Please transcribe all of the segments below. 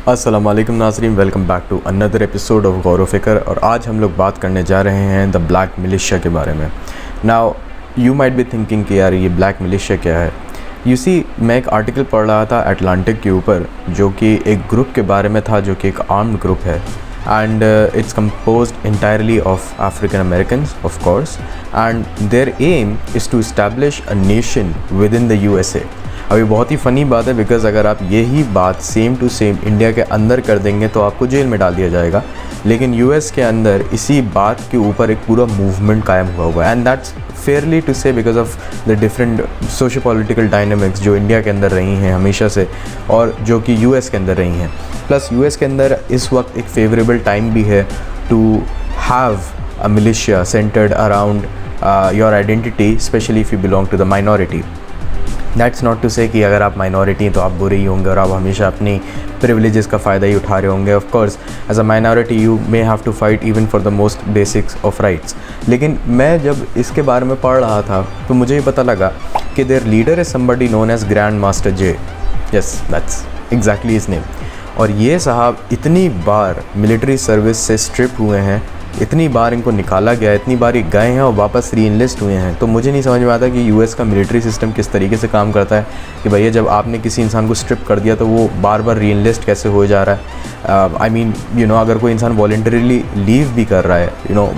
अस्सलाम वालेकुम नाज़रीन, welcome back to another episode of गौर फ़िक्र। और आज हम लोग बात करने जा रहे हैं द ब्लैक मिलिशिया के बारे में। Now you might be thinking कि यार ये ब्लैक मिलिशिया क्या है। यू सी, मैं एक आर्टिकल पढ़ रहा था अटलांटिक के ऊपर, जो कि एक ग्रुप के बारे में था, जो कि एक आर्म्ड ग्रुप है and it's composed entirely of African Americans, of course, and their aim is to establish a nation within the USA. अभी बहुत ही फ़नी बात है, बिकॉज़ अगर आप यही बात सेम टू सेम इंडिया के अंदर कर देंगे तो आपको जेल में डाल दिया जाएगा, लेकिन यूएस के अंदर इसी बात के ऊपर एक पूरा मूवमेंट कायम हुआ है। एंड दैट्स फेयरली टू से because of the different socio political dynamics जो इंडिया के अंदर रही हैं हमेशा से, और जो कि यूएस के अंदर रही हैं। प्लस यूएस के अंदर इस वक्त एक फेवरेबल टाइम भी है to have a militia centred around your identity, specially if you belong to the minority. That's not to say कि अगर आप माइनॉरिटी हैं तो आप बुरे ही होंगे और आप हमेशा अपनी प्रिविलेजेस का फ़ायदा ही उठा रहे होंगे। Of course as a minority you may have to fight even for the most basics of rights. लेकिन मैं जब इसके बारे में पढ़ रहा था तो मुझे ये पता लगा कि there leader is somebody known as grand master J. Yes, that's exactly his name. और ये साहब इतनी बार मिलिट्री सर्विस से स्ट्रिप हुए हैं, इतनी बार इनको निकाला गया, इतनी बार ये गए हैं और वापस री इनलिस्ट हुए हैं। तो मुझे नहीं समझ में आता कि यूएस का मिलिट्री सिस्टम किस तरीके से काम करता है कि भैया जब आपने किसी इंसान को स्ट्रिप कर दिया तो वो बार बार री इनलिस्ट कैसे हो जा रहा है। आई मीन अगर कोई इंसान वॉलंटरीली लीव भी कर रहा है,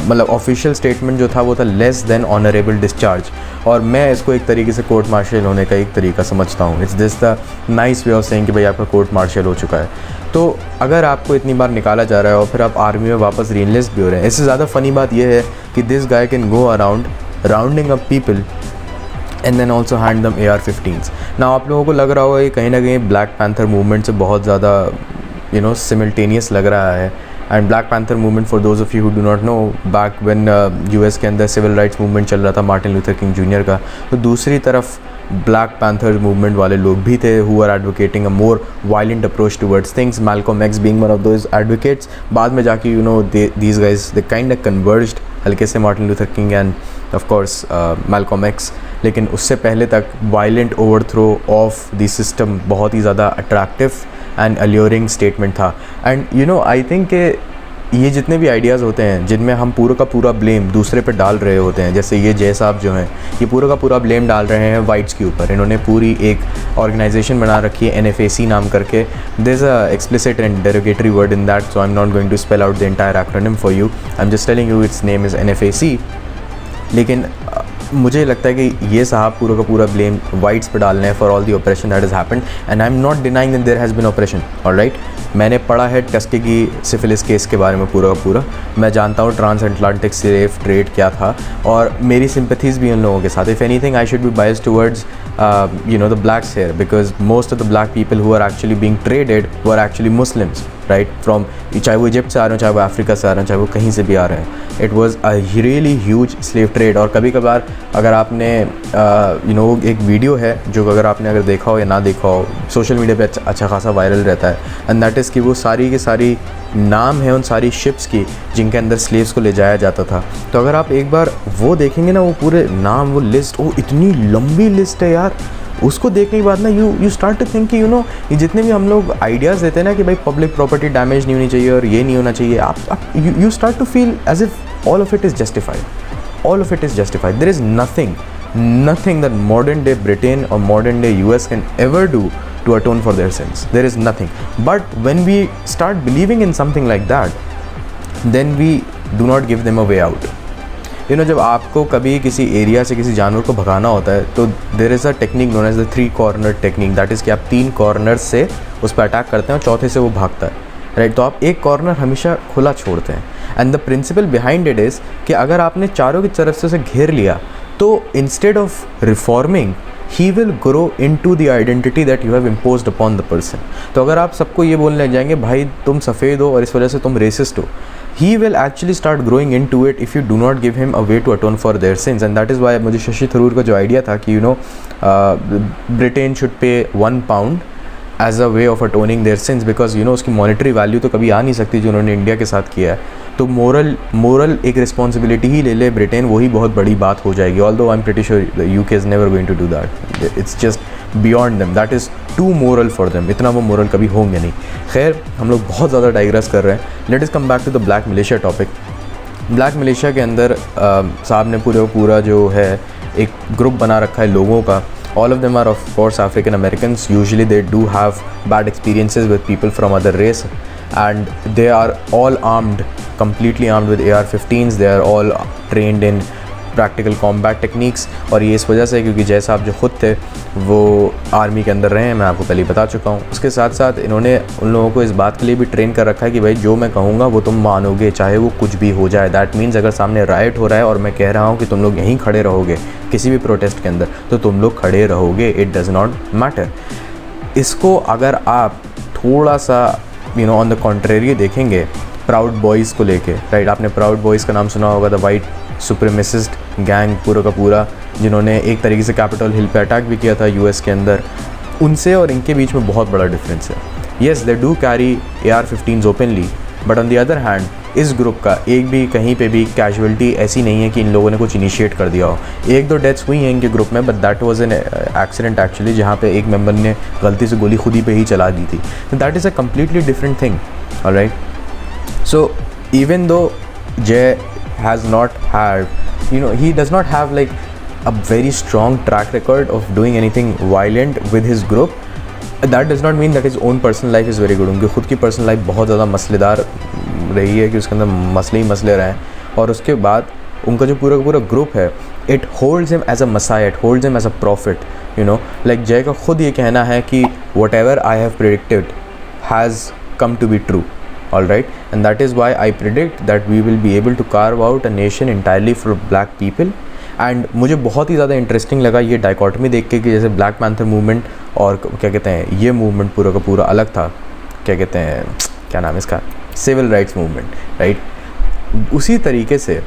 मतलब ऑफिशियल स्टेटमेंट जो था वो था लेस देन ऑनरेबल डिस्चार्ज, और मैं इसको एक तरीके से कोर्ट मार्शल होने का एक तरीका समझता हूँ। It's this the nice way of saying कि भाई आपका कोर्ट मार्शल हो चुका है। तो अगर आपको इतनी बार निकाला जा रहा है और फिर आप आर्मी में वापस री इनलिस्ट भी हो रहे हैं, इससे ज़्यादा फ़नी बात यह है कि this guy can go around rounding up people and then also hand them AR-15s। ना आप लोगों को लग रहा होगा कि कहीं ना कहीं ब्लैक पैंथर मूवमेंट से बहुत ज़्यादा सिमिल्टेनियस लग रहा है। And black panther movement, for those of you who do not know, back when US के अंदर सिविल राइट्स मूवमेंट चल रहा था मार्टिन लूथर किंग जूनियर का, तो दूसरी तरफ ब्लैक पैंथर मूवमेंट वाले लोग भी थे who are advocating a more violent approach towards things, Malcolm X being one of those advocates. बाद में जाके these guys they kind of converged हल्के से Martin Luther King and of course Malcolm X. लेकिन उससे पहले तक violent overthrow of the system बहुत ही ज़्यादा अट्रैक्टिव एंड अल्योरिंग स्टेटमेंट था। एंड आई थिंक ये जितने भी आइडियाज़ होते हैं जिनमें हम पूरा का पूरा ब्लेम दूसरे पे डाल रहे होते हैं, जैसे ये जय साहब जो हैं ये पूरा का पूरा ब्लेम डाल रहे हैं वाइट्स के ऊपर। इन्होंने पूरी एक ऑर्गेनाइजेशन बना रखी है NFAC नाम करके। There is a explicit and derogatory word in that, so I am not going to spell out the entire acronym for you, I am just telling you its name is NFAC। लेकिन मुझे लगता है कि ये साहब पूरा का पूरा ब्लेम वाइट्स पे डालने हैं for all the operation that is happened, and I am not denying that there has been operation, alright. मैंने पढ़ा है टस्केगी सिफिलिस केस के बारे में पूरा का पूरा, मैं जानता हूँ ट्रांस अटलांटिक स्लेव ट्रेड क्या था, और मेरी सिंपैथीज़ भी उन लोगों के साथ। If anything I should be biased towards the blacks here, because most of the black people who are actually being traded were actually Muslims, right? From चाहे वो इजिप्ट से आ रहे हैं, चाहे वो अफ्रीका से आ रहे हैं, चाहे वो कहीं से भी आ रहे हैं। It was a really huge slave trade। और कभी कभार अगर आपने एक वीडियो है जो अगर देखा हो या ना देखा हो, सोशल मीडिया पे अच्छा खासा वायरल रहता है, एंड दैट इज़ कि वो सारी की सारी नाम है उन सारी शिप्स की जिनके अंदर स्लेव्स को ले जाया जाता था। तो अगर आप एक बार वो देखेंगे ना, वो पूरे नाम, वो लिस्ट, वो इतनी लंबी लिस्ट है यार, उसको देखने के बाद ना यू स्टार्ट टू थिंक कि ये जितने भी हम लोग आइडियाज़ देते हैं ना कि भाई पब्लिक प्रॉपर्टी डैमेज नहीं होनी चाहिए और ये नहीं होना चाहिए, आप you start to feel as if all of it is justified, all of it is justified. There is nothing that modern day Britain or modern day US can ever do to atone for their sins. There is nothing. But when we start believing in something like that, then we do not give them a way out. जब आपको कभी किसी area से किसी जानवर को भगाना होता है तो there is a technique known as the 3 corner technique. That is कि आप 3 कॉर्नर से उस पर अटैक करते हैं और चौथे से वो भागता है, राइट। तो आप एक कॉर्नर हमेशा खुला छोड़ते हैं, and the principle behind it is कि अगर आपने चारों की तरफ से उसे घेर लिया तो instead of reforming he will grow into the identity that you have imposed upon the person. तो अगर आप सबको ये बोलने लग जाएंगे भाई तुम सफ़ेद हो और इस वजह से तुम रेसिस्ट हो, he will actually start growing into it if you do not give him a way to atone for their sins. And that is why मुझे शशि थरूर का जो आइडिया था कि Britain should pay £1 as a way of atoning their sins, because उसकी monetary value तो कभी आ नहीं सकती जो उन्होंने इंडिया के साथ किया है। तो मोरल एक रिस्पॉन्सिबिलिटी ही ले ले ब्रिटेन, वही बहुत बड़ी बात हो जाएगी। Although I am pretty sure the UK is never going to do that. It's just beyond them. That is too moral for them, इतना वो मोरल कभी होंगे नहीं। खैर हम लोग बहुत ज़्यादा डाइग्रेस कर रहे हैं। Let us come back to the black militia topic. Black militia के अंदर साहब ने पूरा जो है एक ग्रुप बना रखा है लोगों का। All of them are of course African Americans. Usually they do have bad experiences with people from other race, and they are all armed, completely armed with AR-15s. They are all trained in practical combat techniques, और ये इस वजह से क्योंकि जय साहब जो खुद थे वो आर्मी के अंदर रहे हैं, मैं आपको पहले ही बता चुका हूँ। उसके साथ साथ इन्होंने उन लोगों को इस बात के लिए भी ट्रेन कर रखा है कि भाई जो मैं कहूँगा वो तुम मानोगे, चाहे वो कुछ भी हो जाए। दैट मीन्स अगर सामने राइट हो रहा है और मैं कह रहा हूँ कि तुम लोग यहीं खड़े रहोगे किसी भी प्रोटेस्ट के अंदर, तो तुम लोग खड़े रहोगे, इट डज़ नॉट मैटर। इसको अगर आप थोड़ा सा ऑन द कॉन्ट्रेरी देखेंगे प्राउड बॉयज़ को लेके, राइट, आपने प्राउड बॉयज़ का नाम सुना होगा, द वाइट सुप्रीमेसिस्ट गैंग पूरा का पूरा, जिन्होंने एक तरीके से कैपिटल हिल पे अटैक भी किया था यूएस के अंदर। उनसे और इनके बीच में बहुत बड़ा डिफरेंस है। Yes, they do carry AR-15s openly, but on the other hand इस ग्रुप का एक भी कहीं पे भी कैजुअलिटी ऐसी नहीं है कि इन लोगों ने कुछ इनिशिएट कर दिया हो। एक दो डेथ्स हुई हैं इनके ग्रुप में, but that was an accident actually, जहाँ पे एक मेंबर ने गलती से गोली खुद ही पे ही चला दी थी। That is a completely different thing, alright. So even though जय has not had, he does not have like a very strong track record of doing anything violent with his group. That does not mean that his own personal life is very good. उनकी खुद की personal life बहुत ज़्यादा मसलेदार रही है कि उसके अंदर मसले ही मसले रहे हैं। और उसके बाद उनका जो पूरा ग्रुप है, it holds him as a messiah, it holds him as a prophet, like जय का खुद ये कहना है कि whatever I have predicted has come to be true. Alright, and that is why I predict that we will be able to carve out a nation entirely for black people. And मुझे बहुत ही ज़्यादा interesting लगा ये dichotomy देख के कि जैसे ब्लैक पैंथर मूवमेंट और क्या कहते हैं ये मूवमेंट पूरा का पूरा अलग था, क्या कहते हैं, क्या नाम है इसका, सिविल राइट्स मूवमेंट, राइट। उसी तरीके से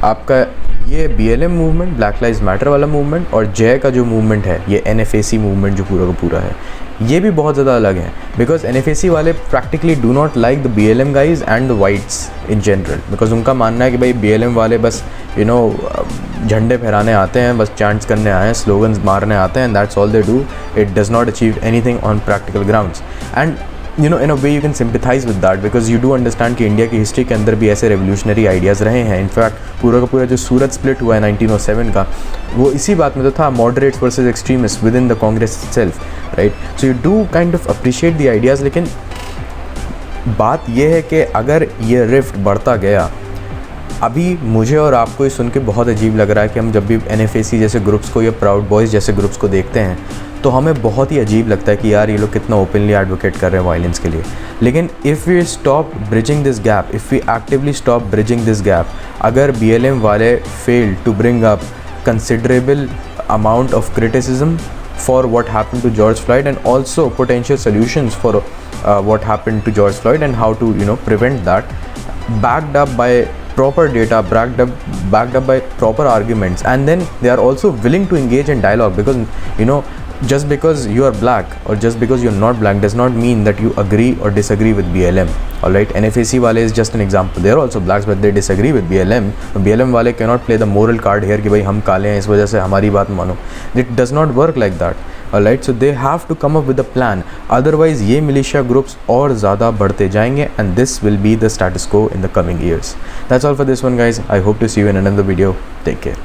आपका ये BLM movement, black lives matter वाला मूवमेंट, और जय का जो मूवमेंट है ये NFAC मूवमेंट जो पूरा का पूरा है, ये भी बहुत ज़्यादा अलग है। बिकॉज NFAC वाले practically do not like the BLM guys and the whites in general, because उनका मानना है कि भाई BLM वाले बस झंडे फहराने आते हैं, बस चैंट्स करने आए हैं, स्लोगन्स मारने आते हैं, and that's all they do. It does not achieve anything on practical grounds. And in a way you can sympathize with that because you do understand कि इंडिया की हिस्ट्री के अंदर भी ऐसे रेवोल्यूशनरी आइडियाज़ रहे हैं। इनफैक्ट पूरा का पूरा जो सूरत स्प्लिट हुआ है 1907 का, वो इसी बात में तो था, moderates versus extremist with in the Congress itself, right. So you do kind of appreciate the ideas. लेकिन बात यह है कि अगर ये रिफ्ट बढ़ता गया, अभी मुझे और आपको ये सुन के बहुत अजीब लग रहा है कि हम जब भी NFAC जैसे ग्रुप्स को या प्राउड बॉयज़ जैसे ग्रुप्स को देखते हैं तो हमें बहुत ही अजीब लगता है कि यार ये लोग कितना ओपनली एडवोकेट कर रहे हैं वायलेंस के लिए। लेकिन if we stop bridging this gap, if we actively stop bridging this gap, अगर BLM वाले fail to bring up considerable amount of criticism for what happened to George Floyd and also potential solutions for what happened to George Floyd and how to prevent that, backed up by proper data, backed up by proper arguments, and then they are also willing to engage in dialogue, because just because you are black or just because you're not black does not mean that you agree or disagree with BLM. Alright, NFAC wale is just an example. They are also blacks but they disagree with BLM. BLM wale cannot play the moral card here कि भाई हम काले हैं इस वजह से हमारी बात मानो. It does not work like that. Alright, so they have to come up with a plan. Otherwise ये militia groups और ज़्यादा बढ़ते जाएंगे and this will be the status quo in the coming years. That's all for this one guys. I hope to see you in another video. Take care.